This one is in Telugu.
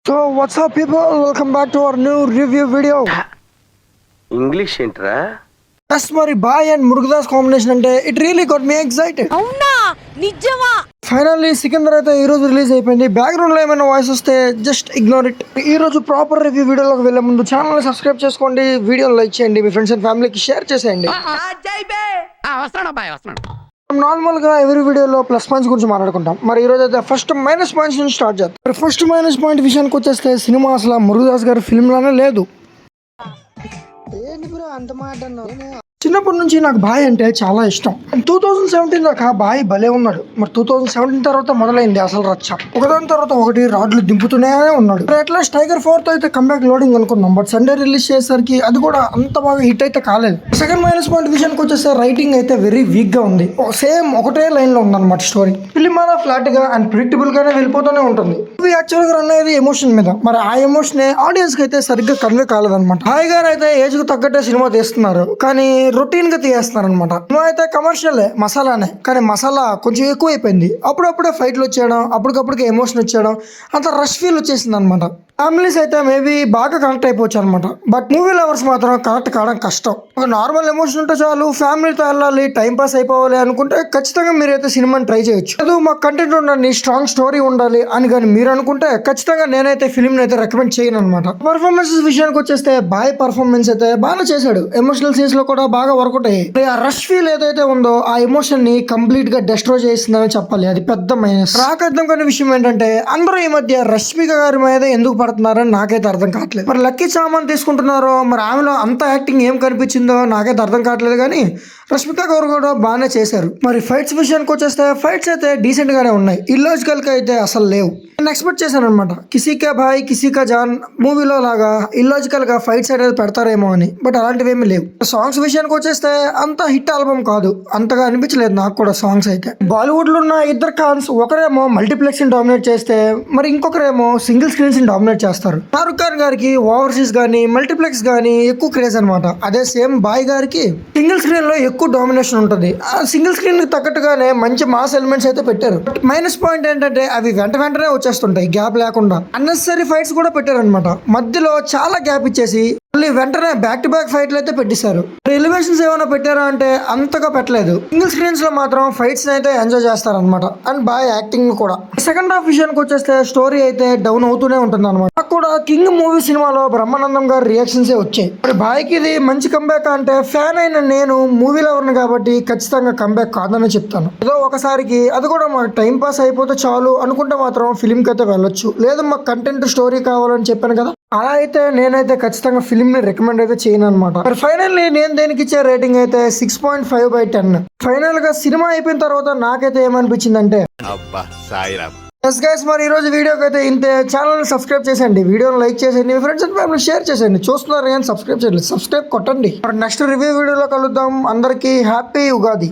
So what's up people, welcome back to our new review video. English ఏంట్రా? Yes, మరి బాయ్ అండ్ మురుగదాస్ కాంబినేషన్ అంటే it really got me excited. అవునా నిజమా? ఫైనల్లీ సికిందర్ అయితే ఈ రోజు రిలీజ్ అయిపోయింది. బ్యాక్గ్రౌండ్ లో ఏమైనా వాయిస్ వస్తే జస్ట్ ఇగ్నోర్ ఇట్. ఈ రోజు ప్రాపర్ రివ్యూ వీడియోలోకి వెళ్ళే ముందు ఛానల్ ని సబ్స్క్రైబ్ చేసుకోండి, వీడియోని లైక్ చేయండి, మీ ఫ్రెండ్స్ అండ్ ఫ్యామిలీకి షేర్ చేసేయండి. నార్మల్ గా ఎవరి వీడియోలో ప్లస్ పాయింట్స్ గురించి మాట్లాడుకుంటాం. మరి ఈ రోజు అయితే ఫస్ట్ మైనస్ పాయింట్స్ నుంచి స్టార్ట్ చేద్దాం. మరి ఫస్ట్ మైనస్ పాయింట్ విషయానికి వచ్చేస్తే సినిమా అసలు మురుగదాస్ గారి ఫిల్మ్ లానే లేదు. చిన్నప్పటి నుంచి నాకు బాయ్ అంటే చాలా ఇష్టం. 2017 దాకా బాయ్ భలే ఉన్నాడు. మరి 2017 తర్వాత మొదలైంది అసలు రచ్చ. ఒకదాని తర్వాత ఒకటి రాడ్లు దింపుతూనే ఉన్నాడు. అట్లా టైగర్ 4 అయితే కంబ్యాక్ లోడింగ్ అనుకున్నాం, బట్ సండే రిలీజ్ చేసేసరికి అది కూడా అంత బాగా హిట్ అయితే కాలేదు. సెకండ్ మైనస్ పాయింట్ విషయానికి వచ్చేస్తే రైటింగ్ అయితే వెరీ వీక్ గా ఉంది. సేమ్ ఒకటే లైన్ లో ఉందన్నమాట స్టోరీ. ఫిలిం అలా ఫ్లాట్ గా అండ్ ప్రిడిక్టబుల్ గానే వెళ్ళిపోతూనే ఉంటుంది. ఇవి యాక్చువల్ గా రన్ అయ్యేది ఎమోషన్ మీద. మరి ఆ ఎమోషన్ ఆడియన్స్ కి అయితే సరిగ్గా కన్వే కాలేదన్నమాట. హాయ్ గారు అయితే ఏజ్ కు తగ్గట్టే సినిమా తీస్తున్నారు, కానీ రొటీన్ గా తీయేస్తున్నారు అనమాట. సినిమా అయితే కమర్షియల్ మసాలానే, కానీ మసాలా కొంచెం ఎక్కువ అయిపోయింది. అప్పుడప్పుడే ఫైట్లు వచ్చేయడం, అప్పటికప్పుడుకే ఎమోషన్ వచ్చేయడం, అంత రష్ ఫీల్ వచ్చేసింది అనమాట. ఫ్యామిలీస్ అయితే మేబీ బాగా కనెక్ట్ అయిపోవచ్చు అనమాట, బట్ మూవీ లవర్స్ మాత్రం కనెక్ట్ కావడం కష్టం. ఒక నార్మల్ ఎమోషన్ ఉంటే చాలు, ఫ్యామిలీతో వెళ్ళాలి, టైం పాస్ అయిపోవాలి అనుకుంటే ఖచ్చితంగా మీరైతే సినిమాని ట్రై చేయొచ్చు. అది మాకు కంటెంట్ ఉండాలి, స్ట్రాంగ్ స్టోరీ ఉండాలి అని కానీ మీరు అనుకుంటే ఖచ్చితంగా నేనైతే ఫిల్మ్ అయితే రికమెండ్ చేయను అనమాట. పర్ఫార్మెన్సెస్ విషయానికి వచ్చేస్తే బాయ్ పర్ఫార్మెన్స్ అయితే బాగా చేశాడు. ఎమోషనల్ సీన్స్ లో కూడా బాగా వర్కౌట్ అయ్యాయి. ఆ రష్ ఫీల్ ఏదైతే ఉందో ఆ ఎమోషన్ ని కంప్లీట్ గా డిస్ట్రాయ్ చేసిందని చెప్పాలి. అది పెద్ద మైనస్. నాకు అర్థం కాని విషయం ఏంటంటే అందరూ ఈ మధ్య రష్మిక గారి మీద ఎందుకు పడుతున్నారని నాకైతే అర్థం కావట్లేదు. మరి లక్కీ చామన్ తీసుకుంటున్నారో, మరి ఆమెలో అంత యాక్టింగ్ ఏం కనిపించిందో నాకైతే అర్థం కావట్లేదు. కానీ రష్మిక గారు కూడా బాగానే చేశారు. మరి ఫైట్స్ విషయానికి వచ్చేస్తే ఫైట్స్ అయితే డీసెంట్ గానే ఉన్నాయి, ఇల్లాజికల్ గా అయితే అసలు లేవు. నేను ఎక్స్పెక్ట్ చేశాను అనమాట కిసీకా భాయ్ కిసీకా జాన్ మూవీలో లాగా ఇల్లాజికల్ గా ఫైట్స్ అనేది పెడతారేమో అని, బట్ అలాంటివి ఏమీ లేవు. సాంగ్స్ విషయానికి వచ్చేస్తే అంత హిట్ ఆల్బమ్ కాదు, అంతగా అనిపించలేదు నాకు కూడా సాంగ్స్ అయితే. బాలీవుడ్ లో ఉన్న ఇద్దరు ఖాన్స్ ఒకరేమో మల్టీప్లెక్స్ ని డామినేట్ చేస్తే, మరి ఇంకొకరేమో సింగిల్ స్క్రీన్స్ ని డామినేట్ చేస్తారు. షారుఖ్ ఖాన్ గారికి ఓవర్సీస్ గానీ మల్టీప్లెక్స్ గానీ ఎక్కువ క్రేజ్ అనమాట. అదే సేమ్ బాయ్ గారికి సింగిల్ స్క్రీన్ లో ఎక్కువ డామినేషన్ ఉంటుంది. ఆ సింగిల్ స్క్రీన్ కి తగ్గట్టుగానే మంచి మాస్ ఎలిమెంట్స్ అయితే పెట్టారు. మైనస్ పాయింట్ ఏంటంటే అవి వెంటనే వచ్చేస్తుంటాయి గ్యాప్ లేకుండా. అన్నెసరీ ఫైట్స్ కూడా పెట్టారనమాట. మధ్యలో చాలా గ్యాప్ ఇచ్చేసి మళ్ళీ వెంటనే బ్యాక్ టు బ్యాక్ ఫైట్లు అయితే పెట్టేశారు. ఎలివేషన్స్ ఏమైనా పెట్టారా అంటే అంతగా పెట్టలేదు. సింగిల్ స్క్రీన్స్ లో మాత్రం ఫైట్స్ అయితే ఎంజాయ్ చేస్తారనమాట. అండ్ బాయ్ యాక్టింగ్ కూడా. సెకండ్ హాఫ్ విషయానికి వచ్చేస్తే స్టోరీ అయితే డౌన్ అవుతూనే ఉంటుంది అనమాట. నాకు కూడా కింగ్ మూవీ సినిమాలో బ్రహ్మానందం గారి రియాక్షన్స్ వచ్చాయి. మరి బాయ్కి ఇది మంచి కంబ్యాక్ అంటే ఫ్యాన్ అయిన నేను మూవీ లవర్ని కాబట్టి ఖచ్చితంగా కంబ్యాక్ కాదని చెప్తాను. ఏదో ఒకసారికి అది కూడా మాకు టైం పాస్ అయిపోతే చాలు అనుకుంటే మాత్రం ఫిలిం కి అయితే వెళ్ళొచ్చు. లేదు మాకు కంటెంట్ స్టోరీ కావాలని చెప్పాను కదా, అలా అయితే నేనైతే ఖచ్చితంగా ఫిల్మ్ ని రికమెండ్ అయితే చేయను అనమాట. మరి ఫైనల్లీ నేను దేనికి ఇచ్చే రేటింగ్ అయితే 6.5/10. ఫైనల్ గా సినిమా అయిపోయిన తర్వాత నాకైతే ఏమనిపించింది అంటే మరి ఈ రోజు వీడియోకి అయితే ఇంతే. ఛానల్ ని సబ్స్క్రైబ్ చేసేయండి, వీడియోని లైక్ చేసేయండి, మీ ఫ్రెండ్స్ అండ్ ఫ్యామిలీ షేర్ చేసేయండి. చూస్తున్నారు కానీ సబ్స్క్రైబ్ చేయండి, సబ్స్క్రైబ్ కొట్టండి. మరి నెక్స్ట్ రివ్యూ వీడియోలో కలుద్దాం. అందరికీ హ్యాపీ ఉగాది.